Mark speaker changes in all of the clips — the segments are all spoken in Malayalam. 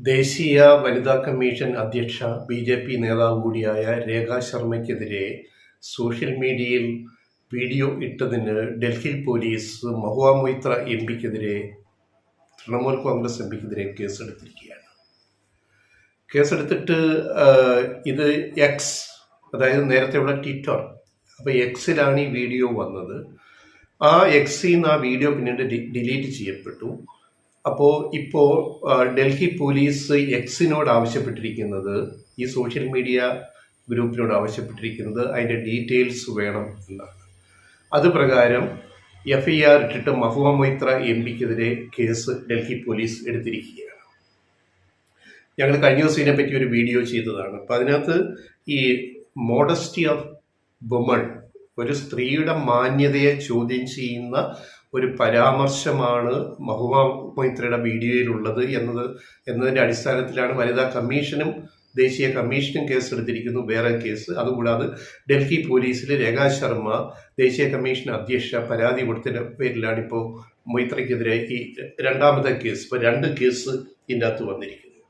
Speaker 1: ദേശീയ വനിതാ കമ്മീഷൻ അധ്യക്ഷ ബി.ജെ.പി. നേതാവ് കൂടിയായ രേഖാ ശർമ്മയ്ക്കെതിരെ സോഷ്യൽ മീഡിയയിൽ വീഡിയോ ഇട്ടതിന് ഡൽഹി പോലീസ് മഹുവ മൊയ്ത്ര എം.പിക്കെതിരെ തൃണമൂൽ കോൺഗ്രസ് എം.പിക്കെതിരെ കേസെടുത്തിരിക്കുകയാണ്. കേസെടുത്തിട്ട് ഇത് എക്സ്, അതായത് നേരത്തെയുള്ള ട്വിറ്റർ, അപ്പോൾ എക്സിലാണ് ഈ വീഡിയോ വന്നത്. ആ എക്സിൽ നിന്ന് ആ വീഡിയോ പിന്നീട് ഡിലീറ്റ് ചെയ്യപ്പെട്ടു. ഇപ്പോൾ ഡൽഹി പോലീസ് എക്സിനോട് ആവശ്യപ്പെട്ടിരിക്കുന്നത്, ഈ സോഷ്യൽ മീഡിയ ഗ്രൂപ്പിനോട് ആവശ്യപ്പെട്ടിരിക്കുന്നത് അതിൻ്റെ ഡീറ്റെയിൽസ് വേണം എന്നാണ്. അത് പ്രകാരം FIR ഇട്ടിട്ട് മഹുവ മൊയ്ത്ര എം.പിക്കെതിരെ കേസ് ഡൽഹി പോലീസ് എടുത്തിരിക്കുകയാണ്. ഞങ്ങൾ കഴിഞ്ഞ ദിവസം ഇതിനെപ്പറ്റി ഒരു വീഡിയോ ചെയ്തതാണ്. അപ്പോൾ അതിനകത്ത് ഈ മോഡസ്റ്റി ഓഫ് വുമൺ, ഒരു സ്ത്രീയുടെ മാന്യതയെ ചോദ്യം ചെയ്യുന്ന ഒരു പരാമർശമാണ് മഹുവ മൊയ്ത്രയുടെ വീഡിയോയിലുള്ളത് എന്നതിൻ്റെ അടിസ്ഥാനത്തിലാണ് വനിതാ കമ്മീഷനും ദേശീയ കമ്മീഷനും കേസെടുത്തിരിക്കുന്നു. വേറെ കേസ് അതുകൂടാതെ ഡൽഹി പോലീസിൽ രേഖാ ശർമ്മ ദേശീയ കമ്മീഷൻ അധ്യക്ഷ പരാതി കൊടുത്തതിൻ്റെ പേരിലാണ് ഇപ്പോൾ മൊയ്ത്രയ്ക്കെതിരെ ഈ രണ്ടാമത്തെ കേസ്. ഇപ്പോൾ 2 കേസ് ഇതിൻ്റെ അകത്ത് വന്നിരിക്കുന്നു.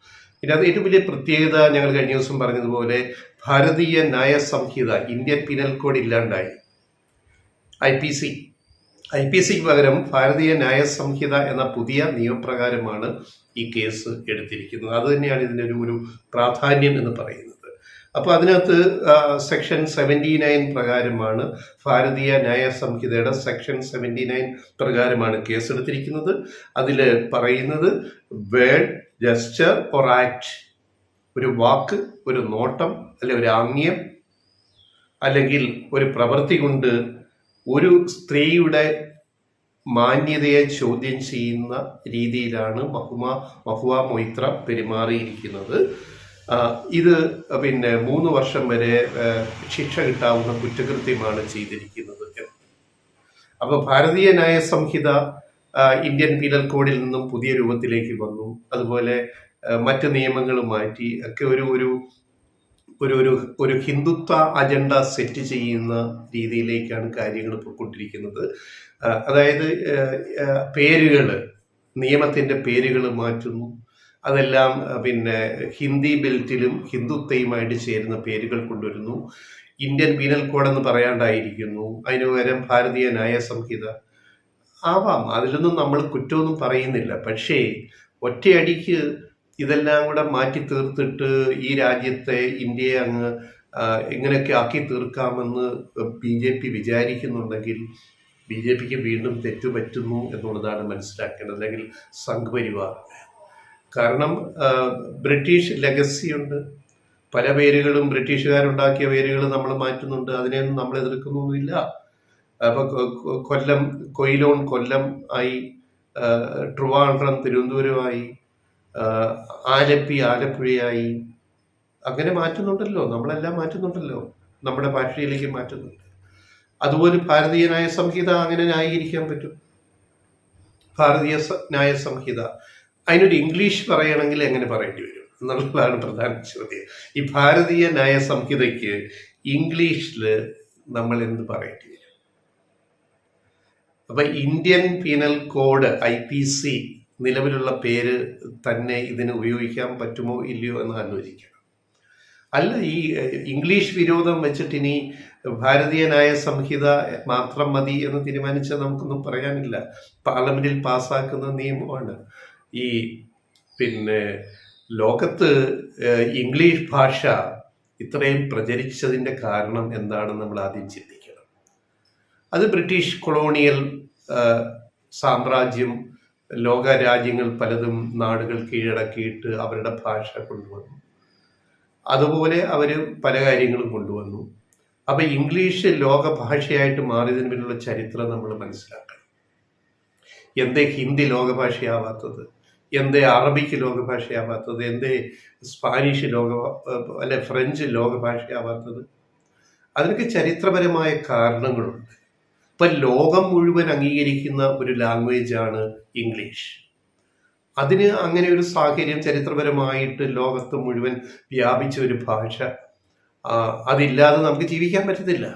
Speaker 1: ഇതിനകത്ത് ഏറ്റവും വലിയ പ്രത്യേകത, ഞങ്ങൾ കഴിഞ്ഞ ദിവസം പറഞ്ഞതുപോലെ, ഭാരതീയ ന്യായ സംഹിത, ഇന്ത്യൻ പീനൽ കോഡ് ഇല്ലാണ്ടായി. IPCക്ക് പകരം ഭാരതീയ ന്യായ സംഹിത എന്ന പുതിയ നിയമപ്രകാരമാണ് ഈ കേസ് എടുത്തിരിക്കുന്നത്. അത് തന്നെയാണ് ഇതിൻ്റെ ഒരു പ്രാധാന്യം എന്ന് പറയുന്നത്. അപ്പോൾ അതിനകത്ത് സെക്ഷൻ 79 പ്രകാരമാണ്, ഭാരതീയ ന്യായ സംഹിതയുടെ സെക്ഷൻ 79 പ്രകാരമാണ് കേസെടുത്തിരിക്കുന്നത്. അതിൽ പറയുന്നത് വേർഡ്, ജെസ്ചർ ഓർ ആക്ട്, ഒരു വാക്ക്, ഒരു നോട്ടം, അല്ലെങ്കിൽ ഒരു ആംഗ്യം, അല്ലെങ്കിൽ ഒരു പ്രവൃത്തി കൊണ്ട് ഒരു സ്ത്രീയുടെ മാന്യതയെ ചോദ്യം ചെയ്യുന്ന രീതിയിലാണ് മഹുവ മൊയ്ത്ര പെരുമാറിയിരിക്കുന്നത്. ഇത് 3 വർഷം വരെ ശിക്ഷ കിട്ടാവുന്ന കുറ്റകൃത്യമാണ് ചെയ്തിരിക്കുന്നത്. അപ്പോൾ ഭാരതീയ ന്യായ സംഹിത ഇന്ത്യൻ പീനൽ കോഡിൽ നിന്നും പുതിയ രൂപത്തിലേക്ക് വന്നു. അതുപോലെ മറ്റ് നിയമങ്ങൾ മാറ്റി ഒക്കെ ഒരു ഹിന്ദുത്വ അജണ്ട സെറ്റ് ചെയ്യുന്ന രീതിയിലേക്കാണ് കാര്യങ്ങൾ പോയിക്കൊണ്ടിരിക്കുന്നത്. അതായത് നിയമത്തിൻ്റെ പേരുകൾ മാറ്റുന്നു. അതെല്ലാം ഹിന്ദി ബെൽറ്റിലും ഹിന്ദുത്വയുമായിട്ട് ചേരുന്ന പേരുകൾ കൊണ്ടുവരുന്നു. ഇന്ത്യൻ പീനൽ കോഡ് എന്ന് പറയാണ്ടായിരിക്കുന്നു. അതിന് പകരം ഭാരതീയ ന്യായ സംഹിത ആവാം, അതിലൊന്നും നമ്മൾ കുറ്റമൊന്നും പറയുന്നില്ല. പക്ഷേ ഒറ്റയടിക്ക് ഇതെല്ലാം കൂടെ മാറ്റി തീർത്തിട്ട് ഈ രാജ്യത്തെ, ഇന്ത്യയെ അങ്ങ് എങ്ങനെയൊക്കെ ആക്കി തീർക്കാമെന്ന് BJP വിചാരിക്കുന്നുണ്ടെങ്കിൽ BJPക്ക് വീണ്ടും തെറ്റുപറ്റുന്നു എന്നുള്ളതാണ് മനസ്സിലാക്കേണ്ടത്, അല്ലെങ്കിൽ സംഘപരിവാർ. കാരണം ബ്രിട്ടീഷ് ലെഗസിയുണ്ട്, പല പേരുകളും ബ്രിട്ടീഷുകാരുണ്ടാക്കിയ പേരുകൾ നമ്മൾ മാറ്റുന്നുണ്ട്. അതിനെയൊന്നും നമ്മൾ എതിർക്കുന്നൊന്നുമില്ല. അപ്പോൾ കൊയിലോൺ കൊല്ലം ആയി, ട്രിവാൻഡ്രം തിരുവനന്തപുരമായി, ആലപ്പി ആലപ്പുഴയായി, അങ്ങനെ മാറ്റുന്നുണ്ടല്ലോ. നമ്മളെല്ലാം മാറ്റുന്നുണ്ടല്ലോ, നമ്മുടെ ഭാഷയിലേക്ക് മാറ്റുന്നുണ്ട്. അതുപോലെ ഭാരതീയ ന്യായ സംഹിത അങ്ങനെ ന്യായീകരിക്കാൻ പറ്റും. ഭാരതീയ ന്യായ സംഹിത അതിനൊരു ഇംഗ്ലീഷ് പറയണമെങ്കിൽ എങ്ങനെ പറയേണ്ടി വരും എന്നുള്ളതാണ് പ്രധാന ചോദ്യം. ഈ ഭാരതീയ ന്യായ സംഹിതയ്ക്ക് ഇംഗ്ലീഷിൽ നമ്മൾ എന്ത് പറയേണ്ടി വരും? അപ്പം ഇന്ത്യൻ പീനൽ കോഡ് IPC നിലവിലുള്ള പേര് തന്നെ ഇതിന് ഉപയോഗിക്കാൻ പറ്റുമോ ഇല്ലയോ എന്ന് ആലോചിക്കണം. അല്ല, ഈ ഇംഗ്ലീഷ് വിരോധം വെച്ചിട്ട് ഇനി ഭാരതീയ ന്യായ സംഹിത മാത്രം മതി എന്ന് തീരുമാനിച്ചാൽ നമുക്കൊന്നും പറയാനില്ല. പാർലമെന്റിൽ പാസ്സാക്കുന്ന നിയമമാണ്. ഈ ലോകത്ത് ഇംഗ്ലീഷ് ഭാഷ ഇത്രയും പ്രചരിച്ചതിൻ്റെ കാരണം എന്താണെന്ന് നമ്മൾ ആദ്യം ചിന്തിക്കണം. അത് ബ്രിട്ടീഷ് കൊളോണിയൽ സാമ്രാജ്യം, ലോക രാജ്യങ്ങൾ പലതും നാടുകൾ കീഴടക്കിയിട്ട് അവരുടെ ഭാഷ കൊണ്ടുവന്നു. അതുപോലെ അവർ പല കാര്യങ്ങളും കൊണ്ടുവന്നു. അപ്പം ഇംഗ്ലീഷ് ലോക ഭാഷയായിട്ട് മാറിയതിന് പിന്നിലുള്ള ചരിത്രം നമ്മൾ മനസ്സിലാക്കണം. എന്തേ ഹിന്ദി ലോകഭാഷയാവാത്തത്? എന്തേ അറബിക്ക് ലോകഭാഷയാവാത്തത്? എന്തേ സ്പാനിഷ് അല്ലെ ഫ്രഞ്ച് ലോകഭാഷയാവാത്തത്? അതിനൊക്കെ ചരിത്രപരമായ കാരണങ്ങളുണ്ട്. ഇപ്പം ലോകം മുഴുവൻ അംഗീകരിക്കുന്ന ഒരു ലാംഗ്വേജാണ് ഇംഗ്ലീഷ്. അതിന് അങ്ങനെ ഒരു സാഹചര്യം ചരിത്രപരമായിട്ട് ലോകത്ത് മുഴുവൻ വ്യാപിച്ച ഒരു ഭാഷ, അതില്ലാതെ നമുക്ക് ജീവിക്കാൻ പറ്റത്തില്ല.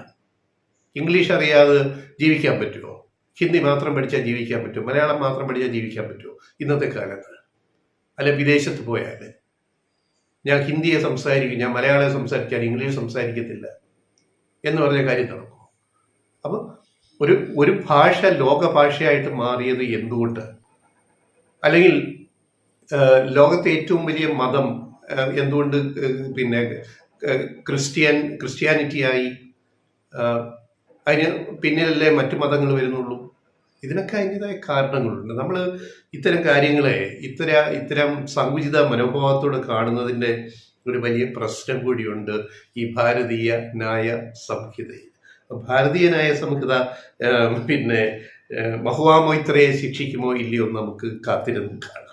Speaker 1: ഇംഗ്ലീഷ് അറിയാതെ ജീവിക്കാൻ പറ്റുമോ? ഹിന്ദി മാത്രം പഠിച്ചാൽ ജീവിക്കാൻ പറ്റുമോ? മലയാളം മാത്രം പഠിച്ചാൽ ജീവിക്കാൻ പറ്റുമോ ഇന്നത്തെ കാലത്ത്? അല്ല വിദേശത്ത് പോയാൽ ഞാൻ ഹിന്ദിയെ സംസാരിക്കും, ഞാൻ മലയാളം സംസാരിക്കാൻ ഇംഗ്ലീഷ് സംസാരിക്കത്തില്ല എന്ന് പറഞ്ഞ കാര്യം നടക്കും. അപ്പം ഒരു ഭാഷ ലോക ഭാഷയായിട്ട് മാറിയത് എന്തുകൊണ്ട്? അല്ലെങ്കിൽ ലോകത്തെ ഏറ്റവും വലിയ മതം എന്തുകൊണ്ട് പിന്നെ ക്രിസ്ത്യാനിറ്റിയായി? അതിന് പിന്നിലല്ലേ മറ്റു മതങ്ങൾ വരുന്നുള്ളൂ? ഇതിനൊക്കെ അതിൻ്റെതായ കാരണങ്ങളുണ്ട്. നമ്മൾ ഇത്തരം കാര്യങ്ങളെ ഇത്തരം സങ്കുചിത മനോഭാവത്തോടെ കാണുന്നതിൻ്റെ ഒരു വലിയ പ്രശ്നം കൂടിയുണ്ട് ഈ ഭാരതീയ ന്യായ സംഹിതയിൽ. ഭാരതീയ ന്യായ സംഹിത പിന്നെ മഹുവാ മൊയ്ത്രയെ ശിക്ഷിക്കുമോ ഇല്ലയോ നമുക്ക് കാത്തിരുന്ന് കാണാം.